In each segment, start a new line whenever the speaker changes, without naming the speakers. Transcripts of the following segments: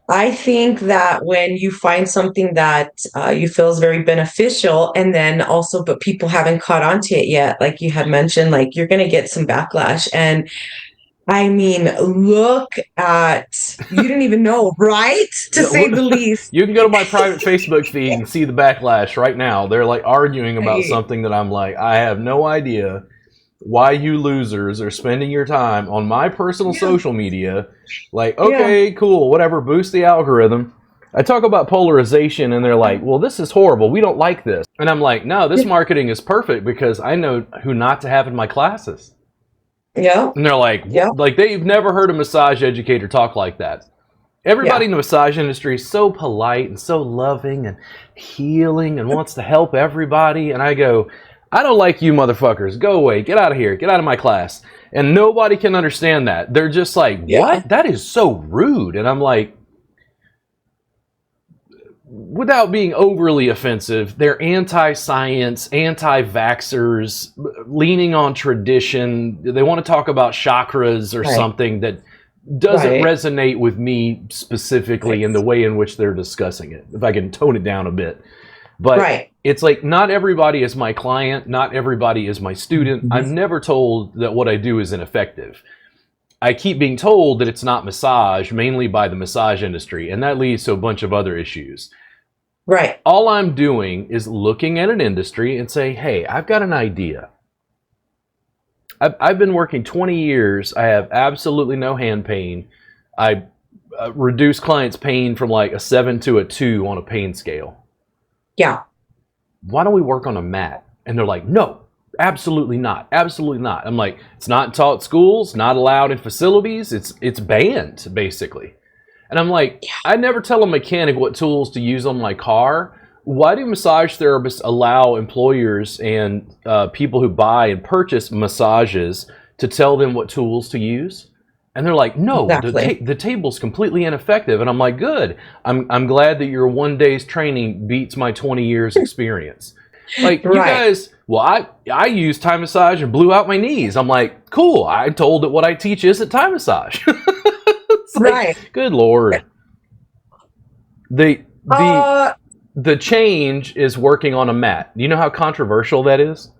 I think that when you find something that you feel is very beneficial, and then also, but people haven't caught on to it yet, like you had mentioned, like you're going to get some backlash. And I mean, look at, you didn't even know, right? To
Yeah,
say the least.
you can go to my private Facebook feed and see the backlash right now. They're like arguing about something that I'm like, I have no idea why you losers are spending your time on my personal
Yeah,
social media. Like,
yeah,
okay, cool, whatever, boost the algorithm. I talk about polarization and they're like, well, this is horrible. We don't like this. And I'm like, no, this marketing is perfect because I know who not to have in my classes.
yeah,
And they're like,
yeah,
like they've never heard a massage educator talk like that. Everybody
yeah.
in the massage industry is so polite and so loving and healing and wants to help everybody. And I go, I don't like you motherfuckers. Go away. Get out of here. Get out of my class. And nobody can understand that. They're just like,
Yeah.
what? That is so rude. And I'm like, without being overly offensive, they're anti-science, anti-vaxxers, leaning on tradition. They want to talk about chakras or
Right,
something that doesn't
right,
resonate with me specifically in the way in which they're discussing it, if I can tone it down a bit. But
right,
it's like, not everybody is my client, not everybody is my student. I'm never told that what I do is ineffective. I keep being told that it's not massage, mainly by the massage industry, and that leads to a bunch of other issues.
right.
All I'm doing is looking at an industry and say, hey, I've got an idea. I've been working 20 years. I have absolutely no hand pain. I reduce clients' pain from like a 7 to a 2 on a pain scale.
Yeah.
Why don't we work on a mat? And they're like, no, absolutely not. Absolutely not. I'm like, it's not taught schools, not allowed in facilities. It's banned, basically. And I'm like, I never tell a mechanic what tools to use on my car. Why do massage therapists allow employers and people who buy and purchase massages to tell them what tools to use? And they're like, no,
Exactly.
the table's completely ineffective. And I'm like, good. I'm glad that your 1 day's training beats my 20 years experience. Like, you
Right,
guys, well, I use Thai massage and blew out my knees. I'm like, cool. I'm told that what I teach isn't Thai massage. It's like,
right.
good Lord. The the
Uh,
the change is working on a mat. Do you know how controversial that is?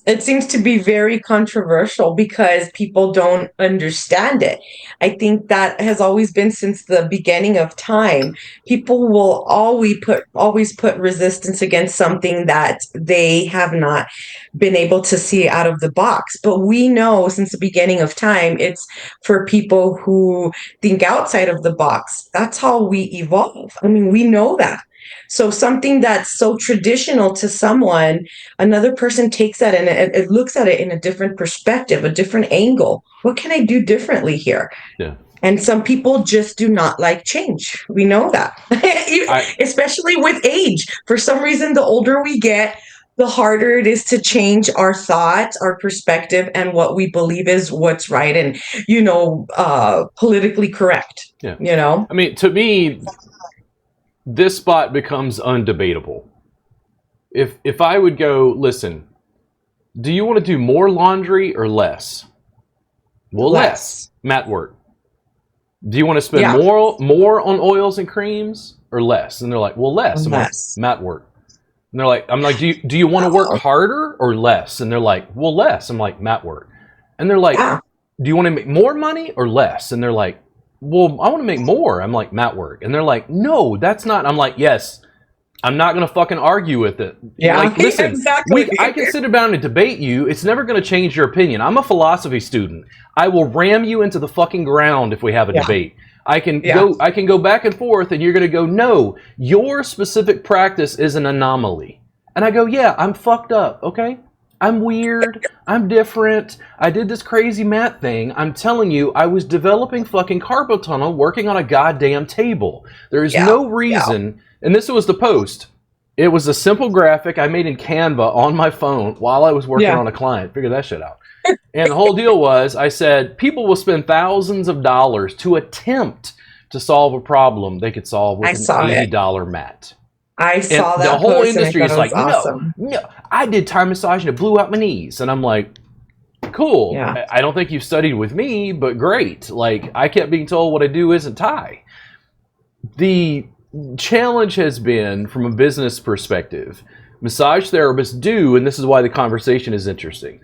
it seems to be very controversial because people don't understand it. I think that has always been since the beginning of time. People will always put resistance against something that they have not been able to see out of the box. But we know since the beginning of time, it's for people who think outside of the box. That's how we evolve. I mean, we know that. So something that's so traditional to someone, another person takes that and it looks at it in a different perspective, a different angle. What can I do differently here?
Yeah.
And some people just do not like change. We know that.
I
Especially with age. For some reason, the older we get, the harder it is to change our thoughts, our perspective, and what we believe is what's right and, politically correct,
yeah.
you know?
I mean, to me, this spot becomes undebatable. If I would go, listen, do you want to do more laundry or less? Well, less.
Less.
Mat work. Do you want to spend
Yeah.
more on oils and creams or less? And they're like, well, less. I'm like,
Less.
mat work. And they're like, I'm like, do you want to work
Oh,
harder or less? And they're like, well, less. I'm like, mat work. And they're like,
yeah.
do you want to make more money or less? And they're like, well, I want to make more. I'm like, mat work. And they're like, no, that's not. I'm like, yes, I'm not going to fucking argue with it.
Yeah.
Like, listen,
Exactly.
I can sit down and debate you. It's never going to change your opinion. I'm a philosophy student. I will ram you into the fucking ground if we have a
Yeah.
debate. I can
Yeah.
go back and forth and you're going to go, no, your specific practice is an anomaly. And I go, yeah, I'm fucked up, okay? I'm weird. I'm different. I did this crazy mat thing. I'm telling you, I was developing fucking carpal tunnel working on a goddamn table. There is
Yeah.
no
Yeah.
reason, and this was the post. It was a simple graphic I made in Canva on my phone while I was working
Yeah.
on a client. Figure that shit out. And the whole deal was, I said, people will spend thousands of dollars to attempt to solve a problem they could solve
I
with an
saw it.
$80 mat.
I
And
saw
the
that
whole
post and I
industry
thought
is
it was
like, no,
awesome.
no, I did Thai massage and it blew out my knees. And I'm like, like, cool.
Yeah.
I don't think you've studied with me, but great. Like, I kept being told what I do isn't Thai. The challenge has been, from a business perspective, massage therapists do, and this is why the conversation is interesting.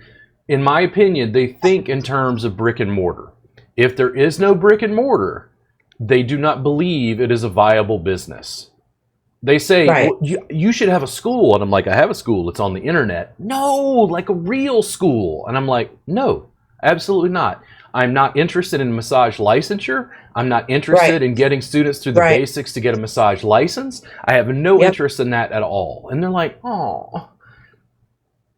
In my opinion, they think in terms of brick and mortar. If there is no brick and mortar, they do not believe it is a viable business. They say,
Right.
well, you should have a school. And I'm like, I have a school. It's on the internet. No, like a real school. And I'm like, no, absolutely not. I'm not interested in massage licensure. I'm not interested
Right.
in getting students through the
Right.
basics to get a massage license. I have no
Yep.
interest in that at all. And they're like, oh.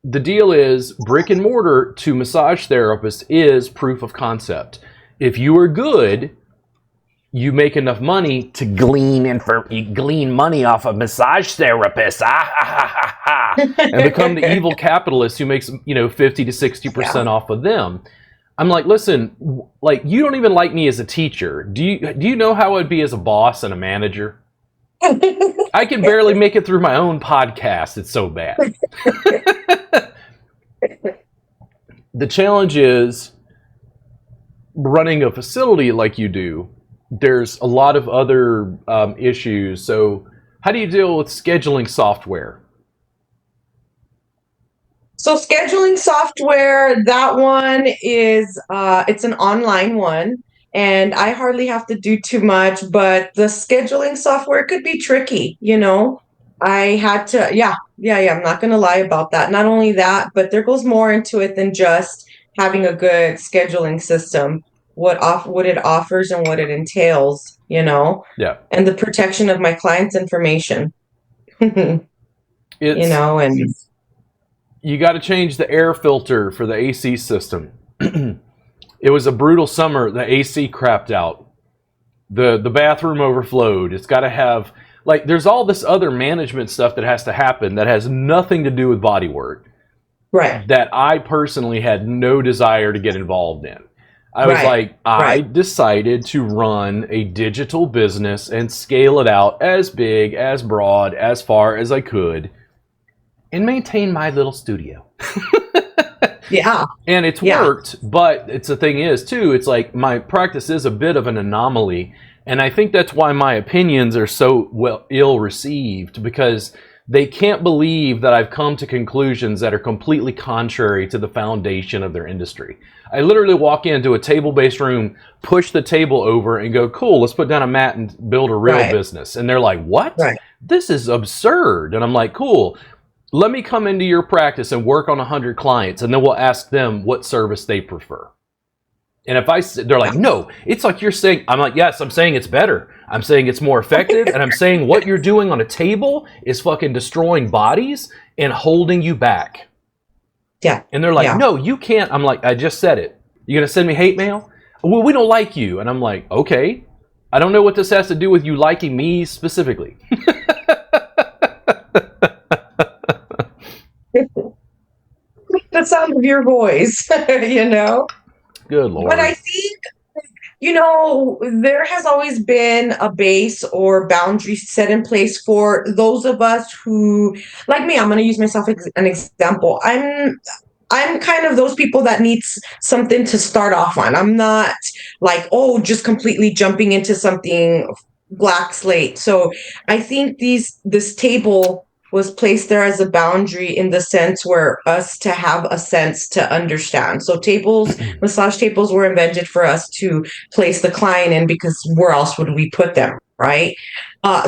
The deal is, brick and mortar to massage therapists is proof of concept. If you are good, you make enough money to glean money off of massage therapists, and become the evil capitalist who makes 50 to 60% off of them. I'm like, listen, like, you don't even like me as a teacher. Do you know how I'd be as a boss and a manager? I can barely make it through my own podcast. It's so bad. The challenge is running a facility like you do. There's a lot of other issues. So how do you deal with scheduling software?
So scheduling software, that one is it's an online one, and I hardly have to do too much, but the scheduling software could be tricky, you know. I had to, yeah, I'm not gonna lie about that. Not only that, but there goes more into it than just having a good scheduling system. What it offers and what it entails, you know,
Yeah.
and the protection of my clients' information. You know, and
You got to change the air filter for the AC system. It was a brutal summer. The AC crapped out. The bathroom overflowed. It's got to have, like, there's all this other management stuff that has to happen that has nothing to do with body work.
Right.
That I personally had no desire to get involved in. I was like, I decided to run a digital business and scale it out as big, as broad, as far as I could, and maintain my little studio.
Yeah.
And it's worked, but the thing is, too, it's like my practice is a bit of an anomaly, and I think that's why my opinions are so ill received, because they can't believe that I've come to conclusions that are completely contrary to the foundation of their industry. I literally walk into a table-based room, push the table over, and go, cool, let's put down a mat and build a real business. And they're like, what? This is absurd. And I'm like, cool, let me come into your practice and work on 100 clients, and then we'll ask them what service they prefer. And if they're like, no, it's like you're saying, I'm like, yes, I'm saying it's better. I'm saying it's more effective. And I'm saying what you're doing on a table is fucking destroying bodies and holding you back.
Yeah.
And they're like, no, you can't. I'm like, I just said it. You going to send me hate mail? Well, we don't like you. And I'm like, okay. I don't know what this has to do with you liking me specifically.
The sound of your voice, you know?
Good Lord.
But I think, you know, there has always been a base or boundary set in place for those of us who, like me, I'm going to use myself as an example. I'm kind of those people that needs something to start off on. I'm not like, oh, just completely jumping into something black slate. So I think this table was placed there as a boundary in the sense where us to have a sense to understand. So massage tables were invented for us to place the client in, because where else would we put them, right?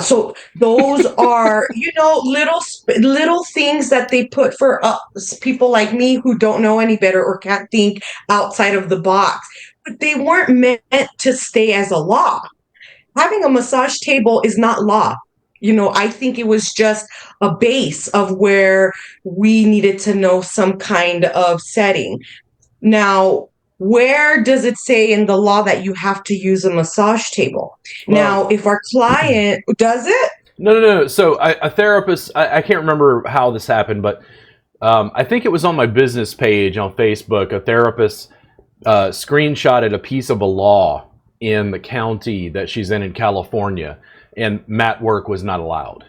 So those are, you know, little things that they put for us, people like me who don't know any better or can't think outside of the box. But they weren't meant to stay as a law. Having a massage table is not law. You know, I think it was just a base of where we needed to know some kind of setting. Now, where does it say in the law that you have to use a massage table? Well, now, if our client does it?
No. So a therapist, I can't remember how this happened, but I think it was on my business page on Facebook. A therapist screenshotted a piece of a law in the county that she's in California, and mat work was not allowed.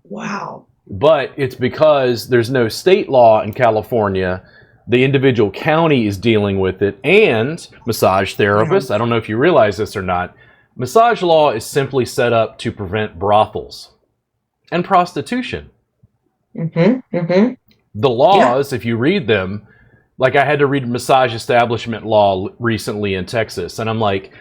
Wow.
But it's because there's no state law in California The individual county is dealing with it, and massage therapists. I don't know if you realize this or not. Massage law is simply set up to prevent brothels and prostitution. The laws, if you read them, like I had to read massage establishment law recently in Texas, and I'm like,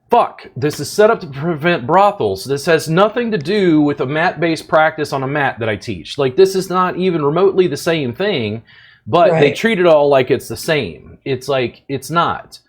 fuck, this is set up to prevent brothels. This has nothing to do with a mat-based practice on a mat that I teach. Like, this is not even remotely the same thing, but they treat it all like it's the same. It's like, it's not.